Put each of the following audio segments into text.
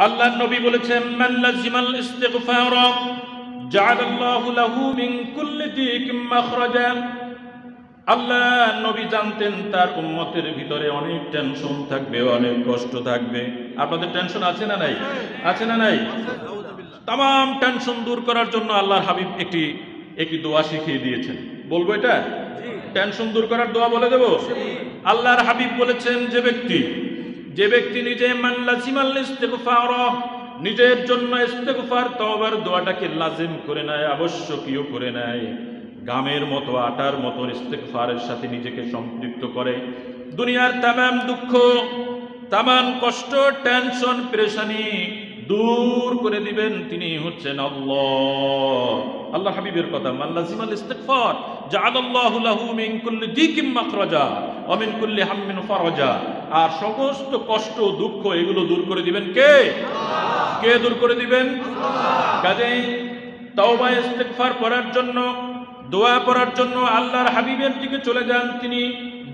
আল্লাহর নবী বলেছেন, মান লাজিমাল ইস্তিগফার জাআলাল্লাহু লাহু মিন কুল্লি দিকিম মাখরাজা। আল্লাহ নবী জানতেন তার উম্মতের ভিতরে অনেক টেনশন থাকবে, অনেক কষ্ট থাকবে। আপনাদের টেনশন আছে না নাই? আছে না নাই? তাম টেনশন দূর করার জন্য আল্লাহর হাবিব একটি দোয়া শিখিয়ে দিয়েছেন। বলবো এটা? টেনশন দূর করার দোয়া বলে দেব। আল্লাহর হাবিব বলেছেন, যে ব্যক্তি নিজে মান লাজিমাল ইস্তিগফার, নিজের জন্য ইস্তিগফার তওবার দোয়াটাকে লাজিম করে নেয়, আবশ্যকীয় করে নেয়, গামের মতো আটার মতো ইস্তিগফারের সাথে নিজেকে সম্পৃক্ত করে, দুনিয়ার তামাম দুঃখ, তামাম কষ্ট, টেনশন, পেরেশানি দূর করে দিবেন তিনি হচ্ছেন আল্লাহ। আল্লাহ হাবিবের কথা, মান লাজিমাল ইস্তিগফার জাআলাল্লাহু লাহু মিন কুল্লি দিকিম মাখরাজা ওয়া মিন কুল্লি হাম্মিন ফারাজা। আর সমস্ত কষ্ট দুঃখ এগুলো দূর করে দিবেন কে? কে দূর করে দিবেন? কাজেই তওবা ইস্তিগফার করার জন্য, দোয়া করার জন্য আল্লাহর হাবিবের দিকে চলে যান। তিনি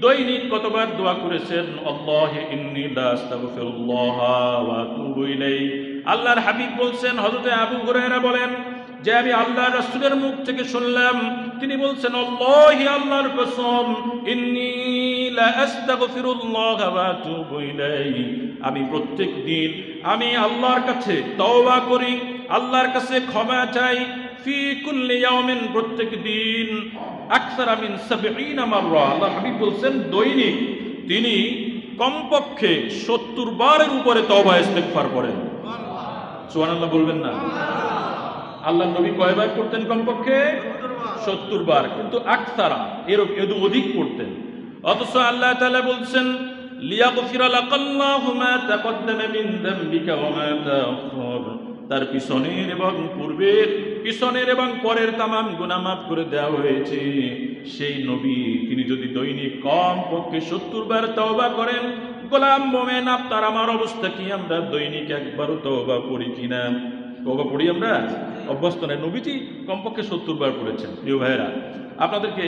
দৈনিক কতবার দোয়া করেছেন, আল্লাহি ইন্নী লা আস্তাগফিরুল্লাহ ওয়া আতুবু ইলাইহি। আল্লাহর হাবিব বলছেন, হযরতে আবু হুরায়রা বলেন যে আমি আল্লাহর রাসূলের মুখ থেকে শুনলাম, তিনি বলছেন, আল্লাহি, আল্লাহর কসম, ইন্নী লা আস্তাগফিরুল্লাহ ওয়া আতুবু ইলাইহি, আমি প্রত্যেক দিন আমি আল্লাহর কাছে তওবা করি, আল্লাহর কাছে ক্ষমা চাই, ফি কুল্লি ইয়াউমিন, প্রত্যেক দিন, আকসারা মিন ৭০ মাররা। আল্লাহর হাবিব বলছেন দৈনিক তিনি কমপক্ষে ৭০ বারের উপরে তওবা ইস্তিগফার করেন। সুবহানাল্লাহ বলবেন না? আল্লাহর নবী কয়বার করতেন? কমপক্ষে ৭০ বার, কিন্তু আকসারা এর অধিক করতেন। অথচ আল্লাহ তাআলা বলছেন, লিয়াগফিরা লাকাল্লাহু মা তাকদ্দামা মিন যামবিকা ওয়া মা তাআখার, তার পিছনের এবং পূর্বের, পিছনের এবং পরের তামাম গুনাহ মাফ করে দেওয়া হয়েছে। সেই নবী তিনি যদি দৈনিক কমপক্ষে ৭০ বার তওবা করেন, গোলাম মোমেন আপনার আমার অবস্থা কি? আমরা দৈনিক একবারও তওবা পড়ি কিনা? তওবা পড়ি আমরা? অভ্যস্ত নয়। নবীজি কমপক্ষে ৭০ বার পড়েছেন। প্রিয় ভাইয়েরা, আপনাদেরকে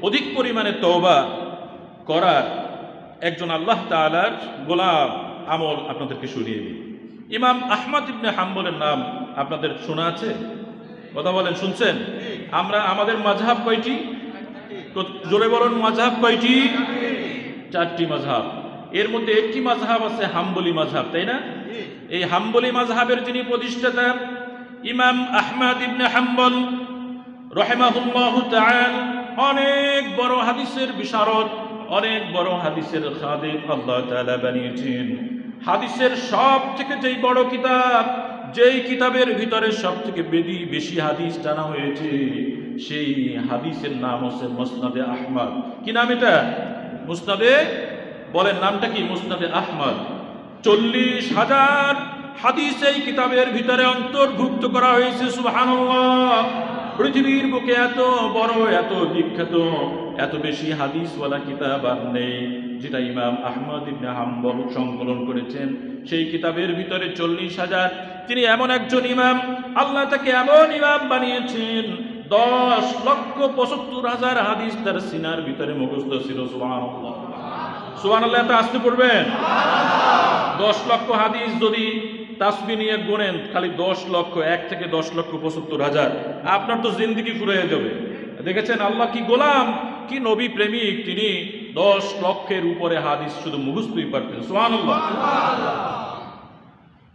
অধিক পরিমাণে তওবা করার একজন আল্লাহ তাআলার গোলাম আমল আপনাদেরকে শুনিয়ে দিই। ইমাম আহমদ ইবনে হাম্বলের নাম আপনাদের শোনা আছে? কথা বলেন, শুনছেন? আমাদের মাযহাব কয়টি? জোরে বলুন, মাযহাব কয়টি? 4টি মাযহাব। এর মধ্যে একটি মাযহাব আছে হাম্বলি মাযহাব, তাই না? এই হাম্বলি মাযহাবের যিনি প্রতিষ্ঠাতা ইমাম আহমদ ইবনে হাম্বল রাহিমাহুল্লাহু তাআলা, অনেক বড় হাদিসের বিশারদ, অনেক বড় হাদিসের খাদিম আল্লাহ তাআলা বানিয়েছেন। হাদিসের সব থেকে যেই বড় কিতাব, যেই কিতাবের ভিতরে সব থেকে বেশি হাদিস টানা হয়েছে, সেই হাদিসের নাম হচ্ছে মুসনাদে আহমদ। কি নাম এটা? মুসনাদে, বলেন নামটা কি? মুসনাদে আহমদ। 40,000 হাদিস এই কিতাবের ভিতরে অন্তর্ভুক্ত করা হয়েছে। সুবহানাল্লাহ! পৃথিবীর বুকে এত বড়, এত বিখ্যাত, এত বেশি হাদিসওয়ালা কিতাব আর নেই যেটা ইমাম আহমদ ইবনে হাম্বল সংকলন করেছেন। সেই কিতাবের ভিতরে 40,000। তিনি এমন একজন ইমাম, আল্লাহ তাকে এমন ইমাম বানিয়েছেন, 10,75,000 হাদিস তার সিনার ভিতরে মুখস্থ ছিল। সুবহানাল্লাহ! সুবহানাল্লাহ! এত আসতে পড়বেন। 10 লক্ষ হাদিস যদি তাসবিহ নিয়ে গুনেন, খালি 10 লক্ষ, 1 থেকে 10,75,000, আপনার তো জিন্দেগি ফুরিয়ে যাবে। দেখেছেন আল্লাহ কি গোলাম, কি নবী প্রেমিক! তিনি 10 লক্ষের উপরে হাদিস শুধু মুখস্থই পারতেন। সুবহানাল্লাহ!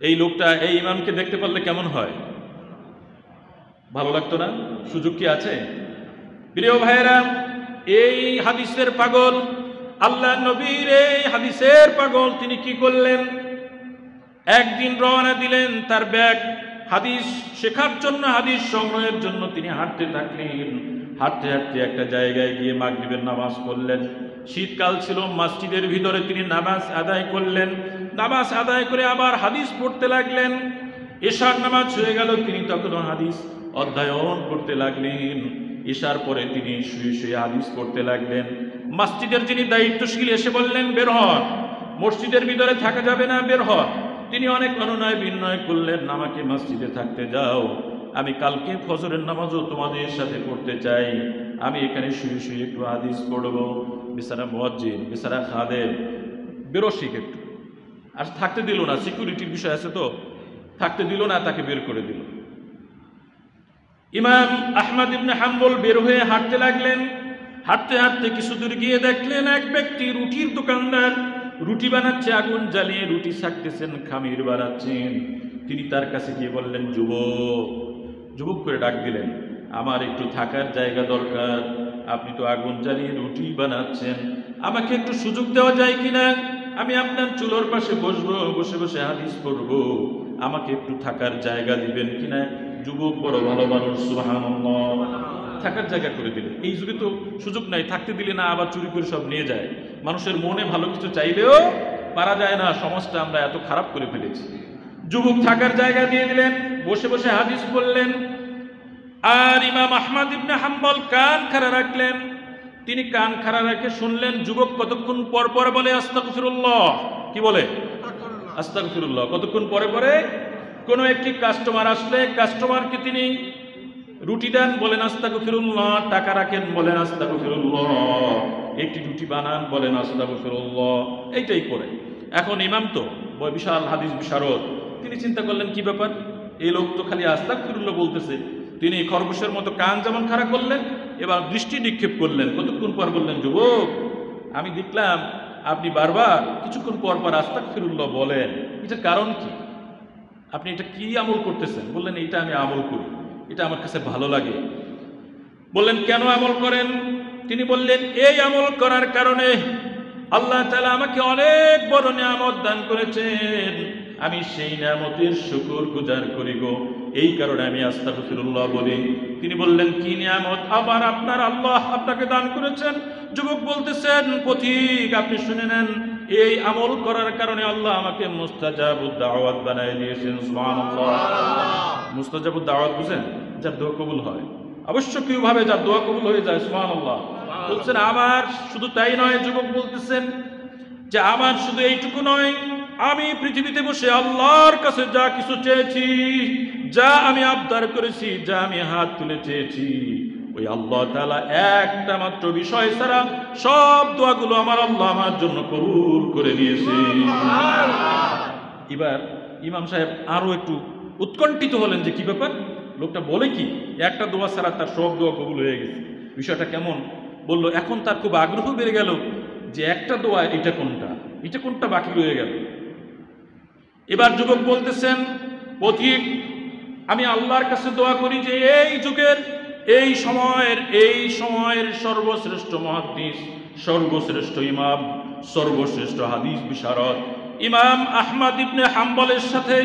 এই লোকটা, এই ইমামকে দেখতে পারলে কেমন হয়? ভালো লাগতো না? সুযোগ কি আছে? প্রিয় ভাইয়েরা, এই হাদিসের পাগল, আল্লাহ নবীর এই হাদিসের পাগল, তিনি কি করলেন? একদিন রওনা দিলেন তার ব্যাগ হাদিস শেখার জন্য, হাদিস সংগ্রহের জন্য তিনি হাঁটতে থাকলেন। হাঁটতে হাঁটতে একটা জায়গায় গিয়ে মাগরিবের নামাজ পড়লেন। শীতকাল ছিল, মসজিদের ভিতরে তিনি নামাজ আদায় করলেন। নামাজ আদায় করে আবার হাদিস পড়তে লাগলেন। এশার নামাজ হয়ে গেল, তিনি তখনও হাদিস অধ্যয়ন করতে লাগলেন। এশার পরে তিনি শুয়ে শুয়ে হাদিস পড়তে লাগলেন। মসজিদের যিনি দায়িত্বশীল এসে বললেন, বের হন, মসজিদের ভিতরে থাকা যাবে না, বের হন। তিনি অনেক অনুনয় বিনয় করলেন, আমাকে মসজিদে থাকতে যাও, আমি কালকে ফজরের নামাজও তোমাদের সাথে পড়তে চাই, আমি এখানে শুয়ে শুয়ে একটু হাদিস পড়ব। বেচারা মুয়াজ্জিন, বেচারা খাদেম, বেরোশিক একটু আর থাকতে দিল না, সিকিউরিটির বিষয় আছে তো, থাকতে দিল না, তাকে বের করে দিল। ইমাম আহমদ ইবনে হাম্বল বের হয়ে হাঁটতে লাগলেন। হাঁটতে হাঁটতে কিছু দূর গিয়ে দেখলেন এক ব্যক্তি রুটির দোকানদার, রুটি বানাচ্ছে, আগুন জ্বালিয়ে রুটি ছাকতেছেন, খামির বানাচ্ছেন। তিনি তার কাছে গিয়ে বললেন, যুবক, যুবক করে ডাক দিলেন, আমার একটু থাকার জায়গা দরকার, আপনি তো আগুন জ্বালিয়ে রুটি বানাচ্ছেন, আমাকে একটু সুযোগ দেওয়া যায় কিনা? আমি আপনার চুলোর পাশে বসবো, বসে বসে হাদিস পড়বো, আমাকে একটু থাকার জায়গা দিবেন কিনা? যুবক বড় ভালো মানুষ, সুবহানাল্লাহ, থাকার জায়গা করে দিলেন। এই যুগে তো সুযোগ নাই, থাকতে দিলে না আবার চুরি করে সব নিয়ে যায়। মানুষের মনে ভালো কিছু চাইলেও পারা যায় না, সমাজটা আমরা এত খারাপ করে ফেলেছি। যুবক থাকার জায়গা দিয়ে দিলেন, বসে বসে হাদিস পড়লেন। আর ইমাম আহমদ ইবনে হাম্বল কান খাড়া রাখলেন। তিনি কান খাড়া রেখে শুনলেন যুবক কতক্ষণ পর পর বলে আস্তাগফিরুল্লাহ। কি বলে? আস্তাগফিরুল্লাহ। কতক্ষণ পরে পরে কোনো একটি কাস্টমার আসলে কাস্টমারকে তিনি রুটি দেন, বলেন আস্তাগফিরুল্লাহ, টাকা রাখেন, বলেন আস্তাগফিরুল্লাহ, একটি রুটি বানান, বলেন আস্তাগফিরুল্লাহ, এইটাই করে। এখন ইমাম তো বিশাল হাদিস বিশারদ, তিনি চিন্তা করলেন কি ব্যাপার, এই লোক তো খালি আস্তাগফিরুল্লাহ বলতেছে। তিনি খরগোশের মতো কান যেমন খাড়া করলেন, এবার দৃষ্টি নিক্ষেপ করলেন। কতক্ষণ পর বললেন, যুবক, আমি দেখলাম আপনি বারবার কিছুক্ষণ পর পর আস্তাগফিরুল্লাহ বলেন, এটার কারণ কি? আপনি এটা কি আমল করতেছেন? বললেন, এটা আমি আমল করি, এটা আমার কাছে ভালো লাগে। বললেন, কেন আমল করেন? তিনি বললেন, এই আমল করার কারণে আল্লাহ তাআলা আমাকে অনেক বড় নিয়ামত দান করেছেন, আমি সেই নিয়ামতের শুকর গুজার করি গো, এই কারণে আমি আস্তাগফিরুল্লাহ বলি। তিনি বললেন, কি নিয়ামত আবার আপনার আল্লাহ আপনাকে দান করেছেন? যুবক বলতেছেন, পথিক, আপনি শুনে নেন, এই আমল করার কারণে আল্লাহ আমাকে মুস্তাজাবুদ দাওয়াত বানায় দিয়েছেন। সুবহানাল্লাহ। মুস্তাজাবুদ দাওয়াত বুঝেন? যার দোয়া কবুল হয়, আবশ্যকীয়ভাবে যার দোয়া কবুল হয়ে যায়। সুবহানাল্লাহ। বলছেন, আমার শুধু তাই নয়, যুবক বলতেছেন যে আমার শুধু এইটুকু নয়, আমি পৃথিবীতে বসে আল্লাহর কাছে যা কিছু চেয়েছি, যা আমি আবদার করেছি, যা আমি হাত তুলে চেয়েছি, ওই আল্লাহ তাআলা একটা মাত্র বিষয় ছাড়া সব দোয়াগুলো আমার আল্লাহ আমার জন্য কবুল করে নিয়েছে। এবার ইমাম সাহেব আরো একটু উৎকণ্ঠিত হলেন যে কি ব্যাপার, লোকটা বলে কি একটা দোয়া ছাড়া তার সব দোয়া কবুল হয়ে গেছে, বিষয়টা কেমন? বলল, এখন তার খুব আগ্রহ বেড়ে গেল যে একটা দোয়া এটা কোনটা, এটা কোনটা বাকি রয়ে গেল। এবার যুবক বলতেছেন, পথিক, আমি আল্লাহর কাছে দোয়া করি যে এই যুগের এই সময়ের সর্বশ্রেষ্ঠ মুহাদ্দিস, সর্বশ্রেষ্ঠ ইমাম, সর্বশ্রেষ্ঠ হাদিস বিশারদ ইমাম আহমদ ইবনে হাম্বলের সাথে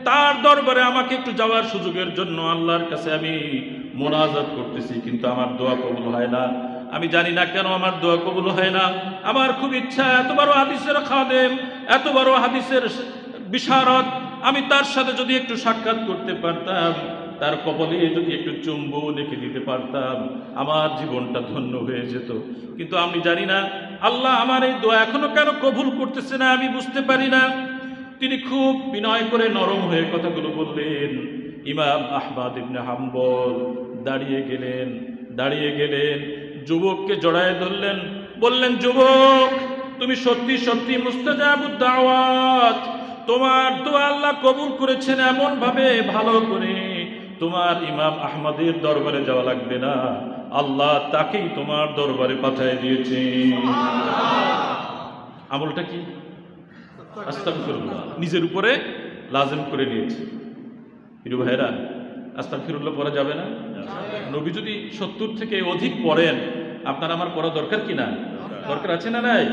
তার দরবারে আমাকে একটু যাওয়ার সুযোগের জন্য আল্লাহর কাছে আমি মোনাজাত করতেছি, কিন্তু আমার দোয়া কবুল হয় না। আমি জানি না কেন আমার দোয়া কবুল হয় না। আমার খুব ইচ্ছা, এত বড় হাদিসের খাদেম, এত বড় হাদিসের বিশারদ, আমি তার সাথে যদি একটু সাক্ষাৎ করতে পারতাম, তার কপালে যদি একটু চুম্বন রেখে দিতে পারতাম, আমার জীবনটা ধন্য হয়ে যেত। কিন্তু আমি জানি না আল্লাহ আমার এই দোয়া এখনো কেন কবুল করতেছে না, আমি বুঝতে পারি না। তিনি খুব বিনয় করে নরম হয়ে কথাগুলো বললেন। ইমাম আহমদ ইবনে হাম্বল দাঁড়িয়ে গেলেন, যুবককে জড়ায় ধরলেন, বললেন, যুবক, তুমি সত্যি সত্যি মুস্তাজাবুদ দাওয়াত, তোমার দোয়া আল্লাহ কবুল করেছেন এমন ভাবে, ভালো করে তোমার ইমাম আহমদের দরবারে যাওয়া লাগবে না, আল্লাহ তাকেই তোমার দরবারে পাঠিয়ে দিয়েছে। আমলটা কি? আস্তাগফিরুল্লাহ নিজের উপরে লাজিম করে নিয়েছে। প্রিয় ভাইরা, আস্তাগফিরুল্লাহ পড়া যাবে না? নবী যদি 70 থেকে অধিক পড়েন, আপনার আমার পড়া দরকার কি না? দরকার আছে না নাই?